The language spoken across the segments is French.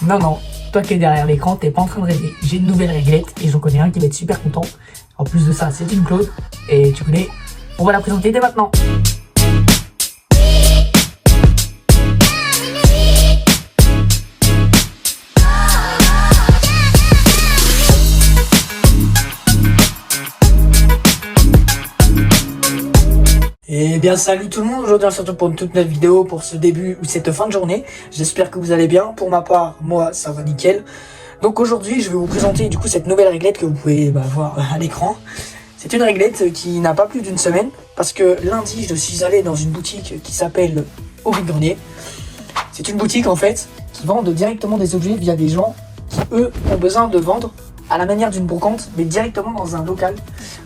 Non, non, toi qui es derrière l'écran, t'es pas en train de rêver. J'ai une nouvelle réglette et j'en connais un qui va être super content. En plus de ça, c'est une Claude et tu connais, on va la présenter dès maintenant. Eh bien salut tout le monde, aujourd'hui on se retrouve pour une toute nouvelle vidéo pour ce début ou cette fin de journée. J'espère que vous allez bien, pour ma part, moi ça va nickel. Donc aujourd'hui je vais vous présenter du coup cette nouvelle réglette que vous pouvez voir à l'écran. C'est une réglette qui n'a pas plus d'une semaine, parce que lundi je suis allé dans une boutique qui s'appelle Au Vide-Grenier. C'est une boutique en fait qui vend directement des objets via des gens qui eux ont besoin de vendre à la manière d'une brocante, mais directement dans un local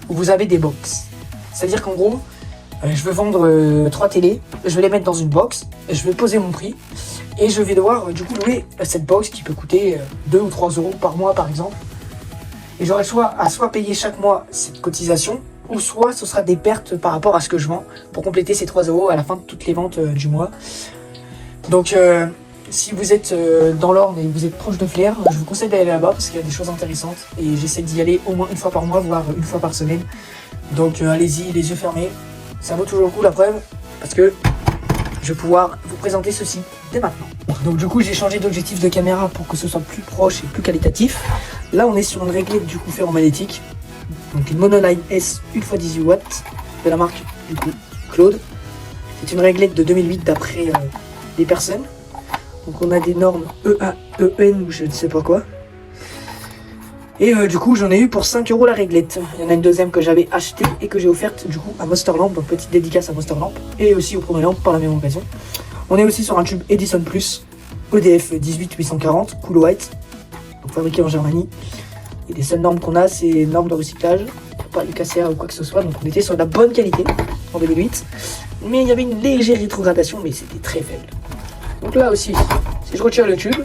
où vous avez des box. C'est-à-dire qu'en gros, je veux vendre 3 télés, je vais les mettre dans une box, je vais poser mon prix et je vais devoir du coup louer cette box qui peut coûter 2 ou 3 euros par mois par exemple. Et j'aurai le choix à soit payer chaque mois cette cotisation ou soit ce sera des pertes par rapport à ce que je vends pour compléter ces 3 euros à la fin de toutes les ventes du mois. Donc si vous êtes dans l'Orne et vous êtes proche de Flers, je vous conseille d'aller là-bas parce qu'il y a des choses intéressantes et j'essaie d'y aller au moins une fois par mois, voire une fois par semaine. Donc allez-y, les yeux fermés. Ça vaut toujours le coup la preuve, parce que je vais pouvoir vous présenter ceci dès maintenant. Donc du coup j'ai changé d'objectif de caméra pour que ce soit plus proche et plus qualitatif. Là on est sur une réglette du coup ferromagnétique. Donc une Monoline S 1x18 watts de la marque du coup Claude. C'est une réglette de 2008 d'après des personnes. Donc on a des normes EA, EN ou je ne sais pas quoi. Et du coup j'en ai eu pour 5 euros la réglette. Il y en a une deuxième que j'avais achetée et que j'ai offerte du coup à Monster Lamp, donc petite dédicace à Monster Lamp, et aussi au Premier Lamp par la même occasion. On est aussi sur un tube Edison Plus EDF 18840 Cool White, donc fabriqué en Germanie. Et les seules normes qu'on a, c'est normes de recyclage, pas UKCA ou quoi que ce soit, donc on était sur de la bonne qualité en 2008. Mais il y avait une légère rétrogradation, mais c'était très faible. Donc là aussi, si je retire le tube,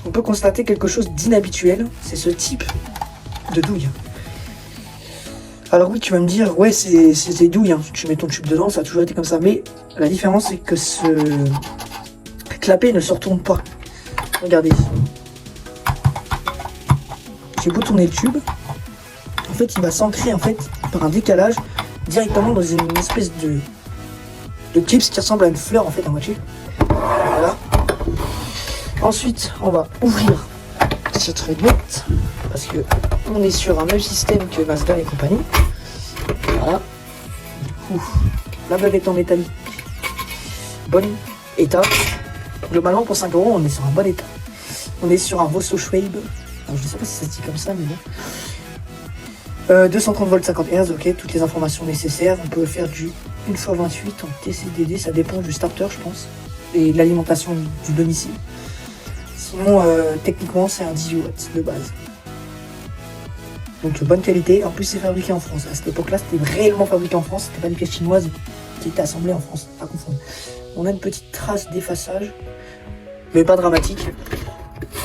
on peut constater quelque chose d'inhabituel, c'est ce type de douille. Alors oui, tu vas me dire, ouais, c'est des douilles, hein. Tu mets ton tube dedans, ça a toujours été comme ça, mais la différence c'est que ce clapet ne se retourne pas. Regardez. J'ai beau tourner le tube, en fait il va s'ancrer en fait par un décalage directement dans une espèce de clips qui ressemble à une fleur en fait en moitié. Voilà. Ensuite, on va ouvrir cette réglette parce que on est sur un même système que Mazda et compagnie. Voilà. Du coup, la bavette en métallique, bon état. Globalement, pour 5 euros, on est sur un bon état. On est sur un Vosso Schwab. Alors, je ne sais pas si ça se dit comme ça, mais bon. 230 volts 50 Hz, ok, toutes les informations nécessaires. On peut faire du 1x28 en TCDD, ça dépend du starter, je pense, et de l'alimentation du domicile. Sinon, techniquement, c'est un 18 watts de base. Donc, bonne qualité. En plus, c'est fabriqué en France. À cette époque-là, c'était réellement fabriqué en France. C'était pas des pièces chinoises qui étaient assemblées en France. Pas confondre. On a une petite trace d'effaçage, mais pas dramatique.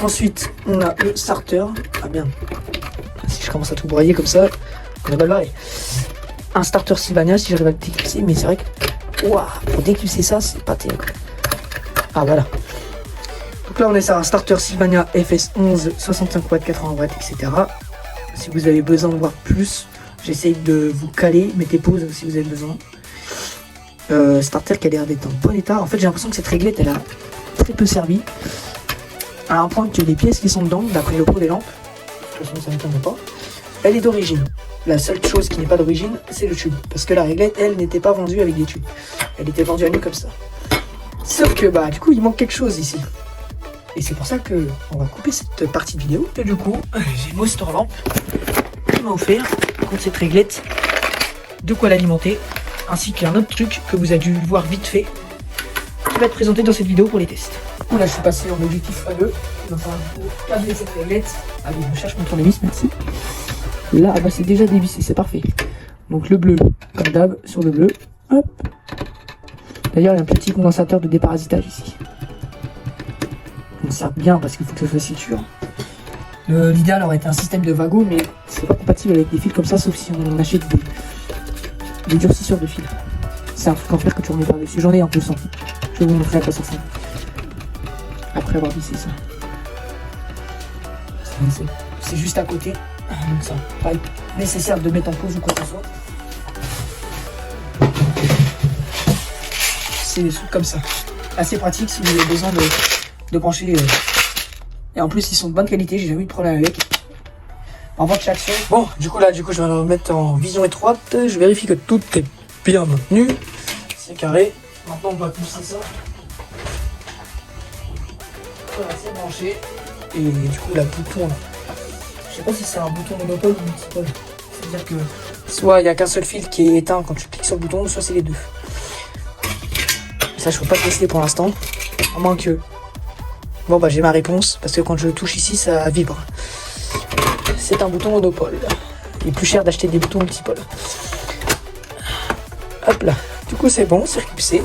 Ensuite, on a le starter. Ah bien. Si je commence à tout broyer comme ça, on est mal barré. Un starter Sylvania, si j'arrive à le déclipser, mais c'est vrai que waouh, pour déclipser ça, c'est pas terrible. Ah voilà. Donc là on est sur un starter Sylvania FS11 65 watts 80 watts etc. Si vous avez besoin de voir plus, j'essaye de vous caler, mettez pause si vous avez besoin. Starter qui a l'air d'être en bon état. En fait j'ai l'impression que cette réglette elle a très peu servi, à un point que les pièces qui sont dedans, d'après le pot des lampes, de toute façon ça ne m'étonne pas, elle est d'origine. La seule chose qui n'est pas d'origine, c'est le tube, parce que la réglette elle n'était pas vendue avec des tubes, elle était vendue à nous comme ça. Sauf que du coup il manque quelque chose ici. Et c'est pour ça que on va couper cette partie de vidéo. Et du coup, j'ai Monster Lamp qui m'a offert contre cette réglette de quoi l'alimenter, ainsi qu'un autre truc que vous avez dû voir vite fait, qui va être présenté dans cette vidéo pour les tests. Là, je suis passé en objectif x2. Il va falloir câbler cette réglette. Allez, je cherche mon tournevis, merci. Là, c'est déjà dévissé, c'est parfait. Donc le bleu, comme d'hab, sur le bleu. Hop. D'ailleurs, il y a un petit condensateur de déparasitage ici. Donc ça bien parce qu'il faut que ça soit sûr. L'idéal aurait été un système de Vago, mais c'est pas compatible avec des fils comme ça, sauf si on achète des durcisseurs de fils. C'est un truc en fer que tu remets par-dessus. J'en ai un peu sans. Je vais vous montrer à quoi ça ressemble après avoir vissé ça. C'est juste à côté. Donc ça va pas être nécessaire de mettre en pause ou quoi que ce soit. C'est des trucs comme ça. Assez pratique si vous avez besoin de brancher. Et en plus ils sont de bonne qualité, j'ai jamais eu de problème avec. En vente chez Action. Bon, du coup je vais le mettre en vision étroite. Je vérifie que tout est bien maintenu. C'est carré. Maintenant on va pousser ça. Voilà, c'est branché. Et du coup la bouton là. Je sais pas si c'est un bouton monopole ou multipole. C'est-à-dire que soit il n'y a qu'un seul fil qui est éteint quand tu cliques sur le bouton, soit c'est les deux. Ça je peux pas tester pour l'instant. À moins que. Bon bah j'ai ma réponse parce que quand je touche ici ça vibre. C'est un bouton monopole. Il est plus cher d'acheter des boutons multipoles. Hop là. Du coup c'est bon, c'est clipsé.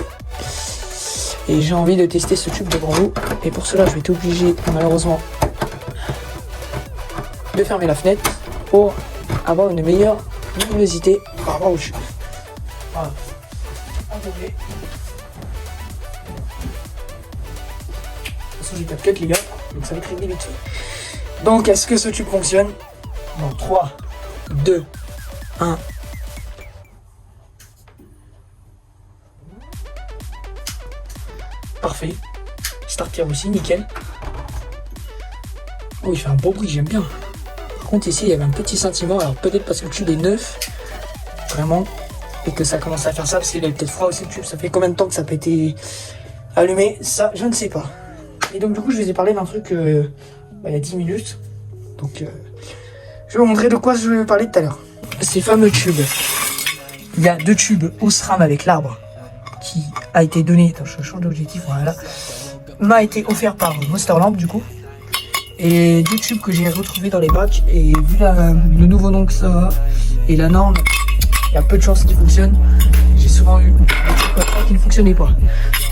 Et j'ai envie de tester ce tube devant vous. Et pour cela je vais être obligé malheureusement de fermer la fenêtre pour avoir une meilleure luminosité par rapport au tube. Voilà. De toute façon j'ai 4 cuts les gars, donc ça va être réglé vite fait. Donc est-ce que ce tube fonctionne? Dans 3, 2, 1. Parfait. Starter aussi, nickel. Oh il fait un beau bruit, j'aime bien. Par contre ici il y avait un petit sentiment, alors peut-être parce que le tube est neuf, vraiment, et que ça commence à faire ça, parce qu'il est peut-être froid aussi le tube, ça fait combien de temps que ça n'a pas été allumé, ça je ne sais pas. Et donc du coup je vous ai parlé d'un truc il y a 10 minutes, donc je vais vous montrer de quoi je vais parler tout à l'heure. Ces fameux tubes, il y a 2 tubes Osram avec l'arbre, qui a été donné, attends je change d'objectif, voilà, m'a été offert par Monsterlamp du coup. Et 2 tubes que j'ai retrouvés dans les bacs, et vu le nouveau nom que ça a et la norme, il y a peu de chances qu'ils fonctionnent. J'ai souvent eu des tubes comme ça qui ne fonctionnaient pas,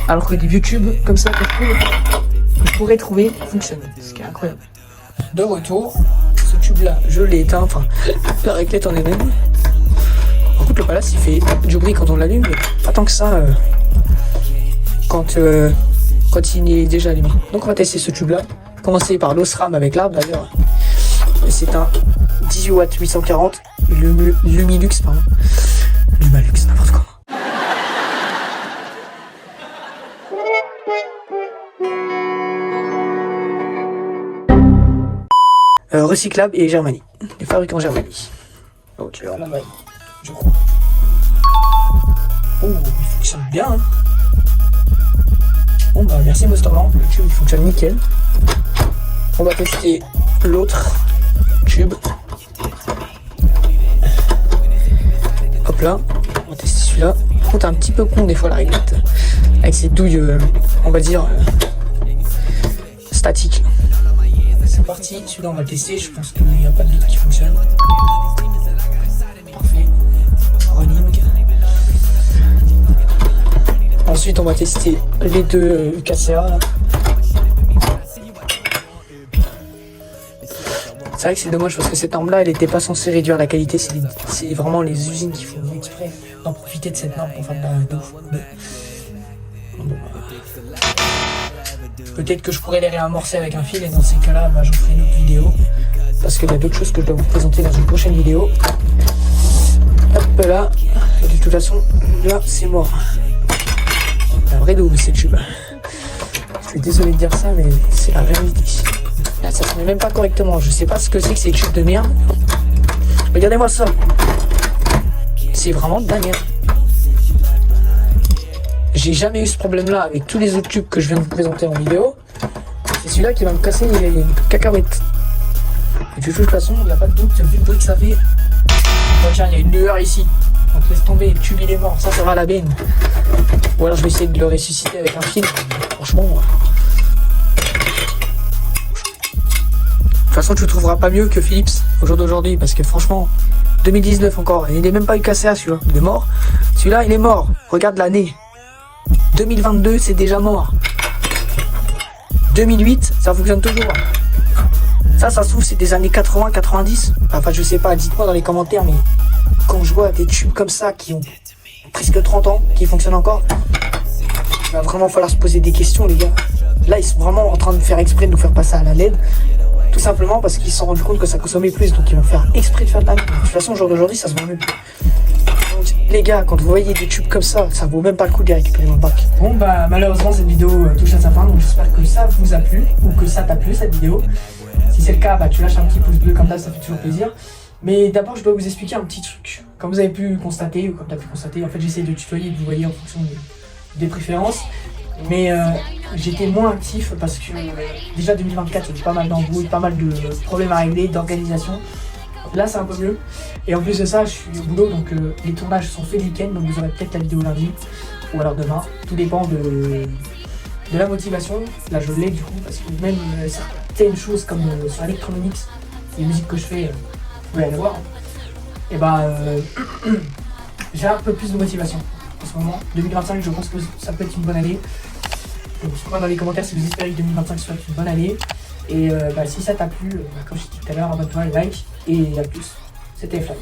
alors que des vieux tubes comme ça que je pourrais trouver fonctionnent, ce qui est incroyable. De retour, ce tube là je l'ai éteint, enfin la réglette en elle-même. Par contre le palace il fait du bruit quand on l'allume, mais pas tant que ça quand il est déjà allumé. Donc on va tester ce tube là. Commencer par l'Osram avec l'arbre d'ailleurs. C'est un 18 watts 840 Lumilux, pardon. Lumalux, n'importe quoi. Recyclable et Germanie. Les fabriquants en Germanie. Ok, en Allemagne, je crois. Oh, il fonctionne bien. Hein. Bon bah merci Monsterlamp, le tube il fonctionne nickel. On va tester l'autre tube. Hop là, on va tester celui-là. Par contre un petit peu con des fois la réglette. Avec ses douilles, on va dire, statiques. C'est parti, celui-là on va le tester, je pense qu'il n'y a pas de doute qui fonctionne. Parfait. Running. Ensuite on va tester les 2 KCA là. C'est vrai que c'est dommage parce que cette norme là elle n'était pas censée réduire la qualité, c'est vraiment les usines qui font exprès d'en profiter de cette norme pour faire de la ouf. Peut-être que je pourrais les réamorcer avec un fil et dans ces cas là bah, j'en ferai une autre vidéo parce qu'il y a d'autres choses que je dois vous présenter dans une prochaine vidéo. Hop là, et de toute façon là c'est mort. C'est un vrai double ces tubes. Je suis désolé de dire ça mais c'est la réalité. Là, ça se met même pas correctement. Je sais pas ce que c'est que ces tubes de merde. Regardez-moi ça. C'est vraiment de la merde. J'ai jamais eu ce problème-là avec tous les autres tubes que je viens de vous présenter en vidéo. C'est celui-là qui va me casser les cacahuètes. Et de toute façon, il n'y a pas de doute, vu le bruit que ça fait. Oh, tiens, il y a une lueur ici. Donc laisse tomber, le tube il est mort. Ça sera la benne. Ou alors je vais essayer de le ressusciter avec un fil. Franchement. De toute façon, tu ne trouveras pas mieux que Philips au jour d'aujourd'hui parce que franchement, 2019 encore, il n'est même pas eu cassé à celui-là, il est mort. Celui-là, il est mort. Regarde l'année. 2022, c'est déjà mort. 2008, ça fonctionne toujours. Ça se trouve, c'est des années 80, 90. Enfin, je sais pas, dites-moi dans les commentaires, mais quand je vois des tubes comme ça qui ont presque 30 ans, qui fonctionnent encore, il va vraiment falloir se poser des questions, les gars. Là, ils sont vraiment en train de faire exprès de nous faire passer à la LED. Tout simplement parce qu'ils se sont rendus compte que ça consommait plus, donc ils vont faire exprès de faire de la merde. De toute façon, au jour d'aujourd'hui, ça se vend même plus. Donc, les gars, quand vous voyez des tubes comme ça vaut même pas le coup de les récupérer dans le bac. Bon bah malheureusement cette vidéo touche à sa fin, donc j'espère que ça vous a plu, ou que ça t'a plu cette vidéo. Si c'est le cas, bah tu lâches un petit pouce bleu comme ça fait toujours plaisir. Mais d'abord je dois vous expliquer un petit truc. Comme vous avez pu constater, ou comme tu as pu constater, en fait j'essaie de tutoyer et de vous voyez en fonction des préférences. Mais j'étais moins actif parce que déjà 2024 il y a eu pas mal d'embrouilles, pas mal de problèmes à régler, d'organisation. Là c'est un peu mieux. Et en plus de ça je suis au boulot, donc les tournages sont faits le week-end, donc vous aurez peut-être la vidéo lundi ou alors demain. Tout dépend de la motivation. Là je l'ai du coup parce que même certaines choses comme sur Electronics, les musiques que je fais, vous pouvez aller voir. Et bah j'ai un peu plus de motivation en ce moment. 2025 je pense que ça peut être une bonne année. Donc dites-moi dans les commentaires si vous espérez que 2025 soit une bonne année. Et si ça t'a plu, comme je t'ai dit tout à l'heure, abonne-toi et like. Et à plus. C'était Flight.